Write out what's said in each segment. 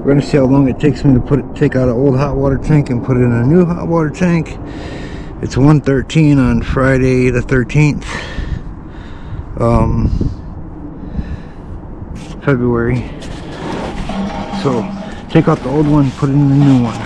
We're gonna see how long it takes me to take out an old hot water tank and put in a new hot water tank. It's 1:13 on Friday the 13th, February. So take out the old one, put in the new one.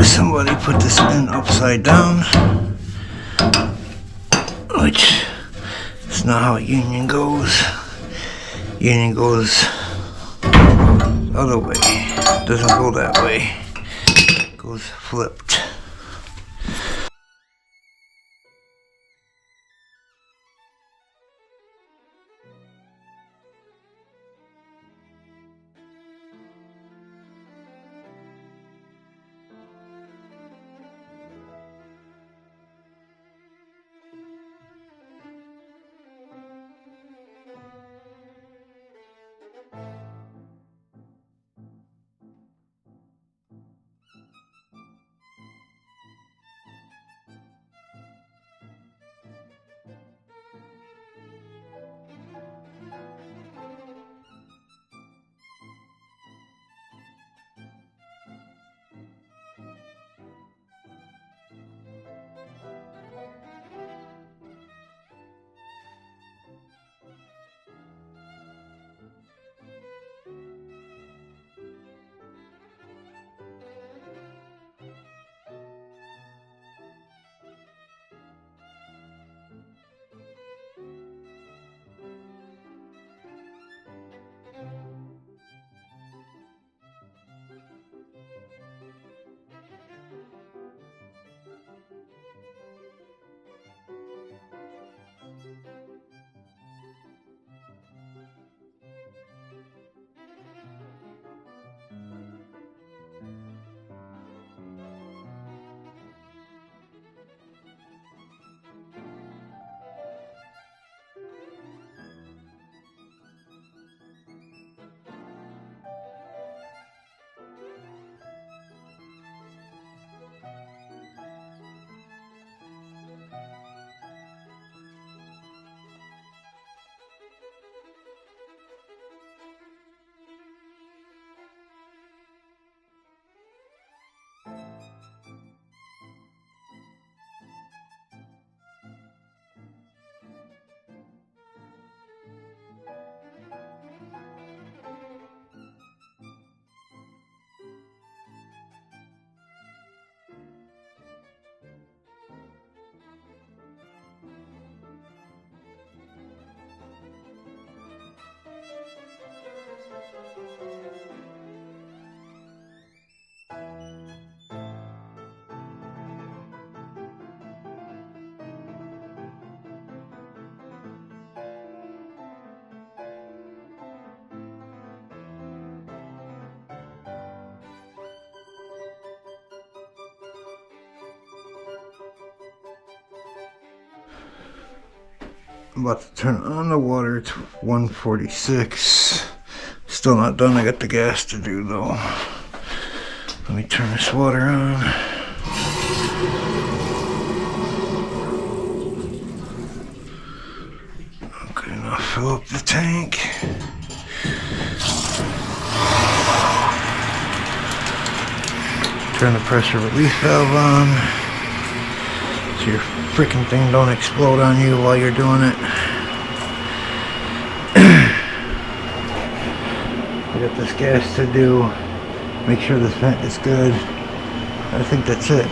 Somebody put this in upside down, which is not how union goes. Union goes the other way. It doesn't go that way. It goes flipped. I'm about to turn on the water. It's 1:46. Still not done. I got the gas to do though. Let me turn this water on. Okay, now fill up the tank. Turn the pressure release valve on so your freaking thing don't explode on you while you're doing it. I got this gas to do. Make sure this vent is good. I think that's it.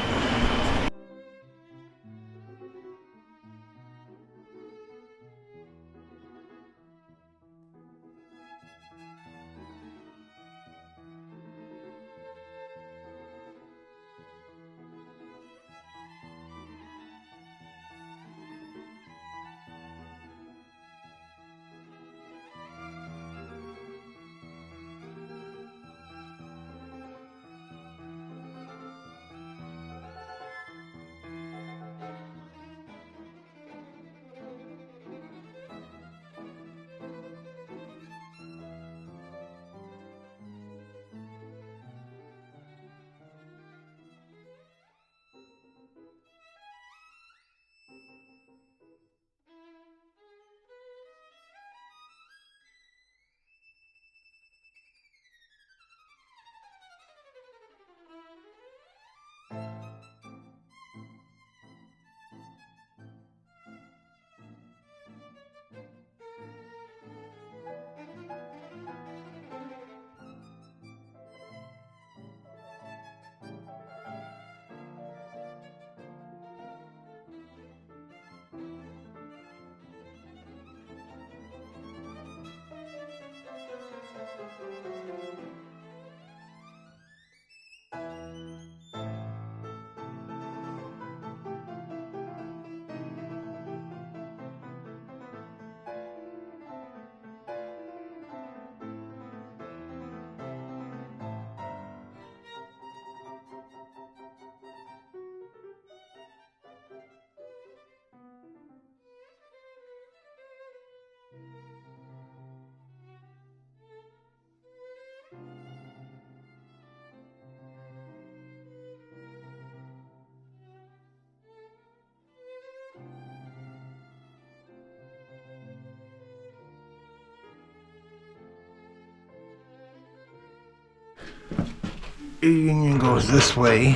your union goes this way.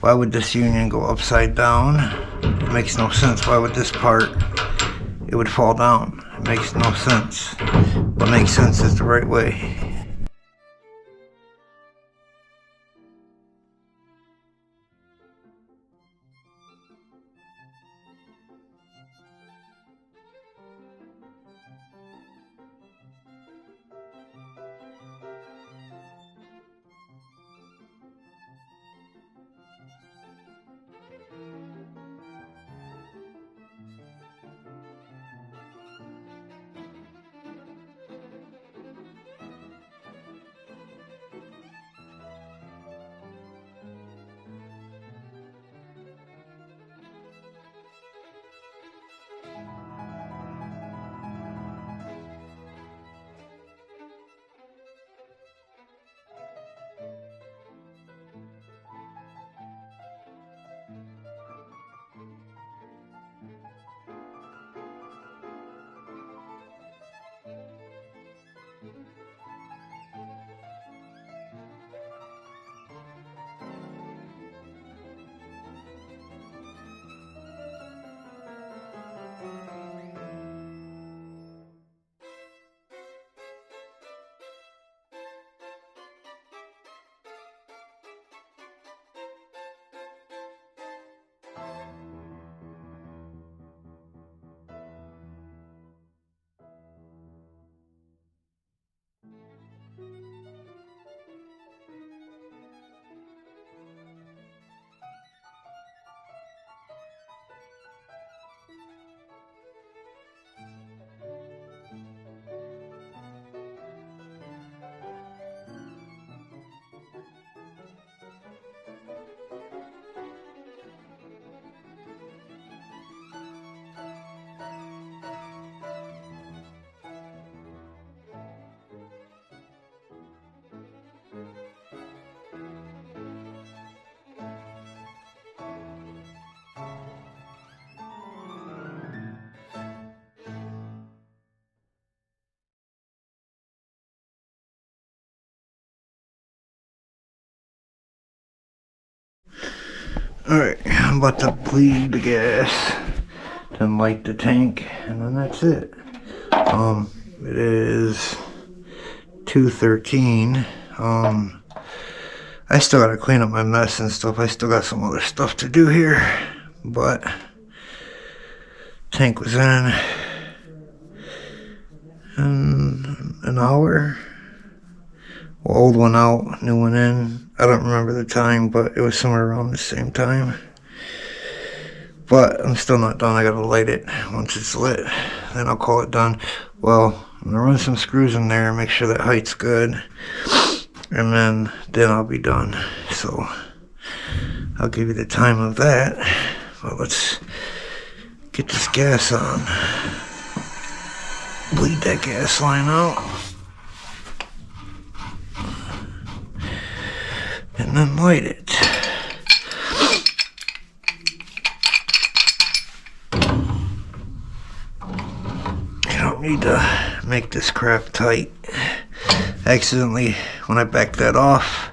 Why would this union go upside down? It makes no sense. Why would this part, it would fall down? It makes no sense. What makes sense is the right way. Alright, I'm about to bleed the gas, then light the tank, and then that's it. It is 2:13. I still gotta clean up my mess and stuff. I still got some other stuff to do here, but tank was in an hour. Well, old one out, new one in. I don't remember the time, but it was somewhere around the same time. But I'm still not done. I gotta light it. Once it's lit, then I'll call it done. Well, I'm gonna run some screws in there, make sure that height's good, and then I'll be done. So I'll give you the time of that. But let's get this gas on. Bleed that gas line out. And then light it. You don't need to make this crap tight. Accidentally, when I backed that off,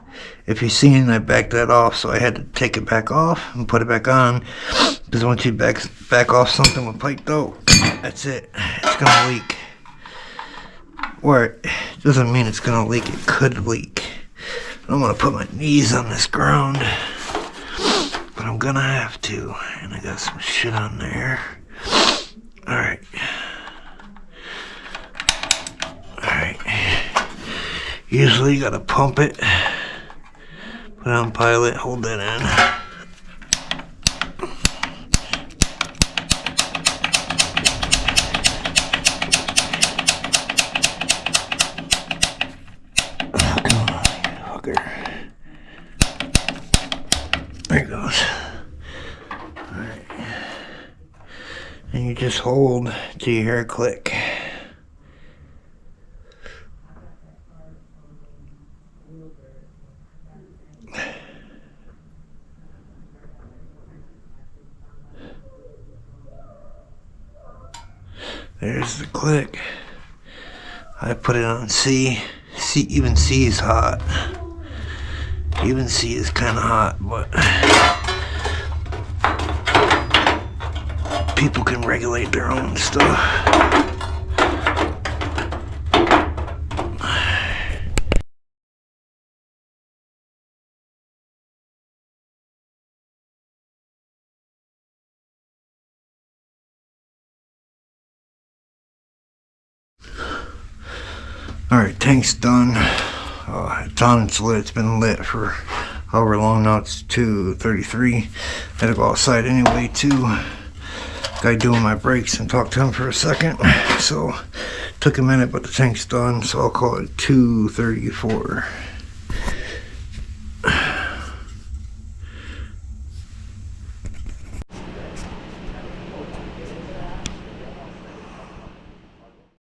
if you've seen, I backed that off, so I had to take it back off and put it back on. Because once you back off something with pipe though, that's it. It's gonna leak. Or it doesn't mean it's gonna leak, it could leak. I don't want to put my knees on this ground, but I'm gonna have to. And I got some shit on there. Alright. Alright. Usually you gotta pump it. Put it on pilot, hold that in. There it goes. Alright. And you just hold till you hear a click. There's the click. I put it on C. Even C is hot. Even C is kind of hot, but people can regulate their own stuff. Alright, tank's done. It's on, it's lit. It's been lit for however long now. It's 2:33. Had to go outside anyway too. Guy doing my brakes and talk to him for a second. So took a minute, but the tank's done, so I'll call it 2:34.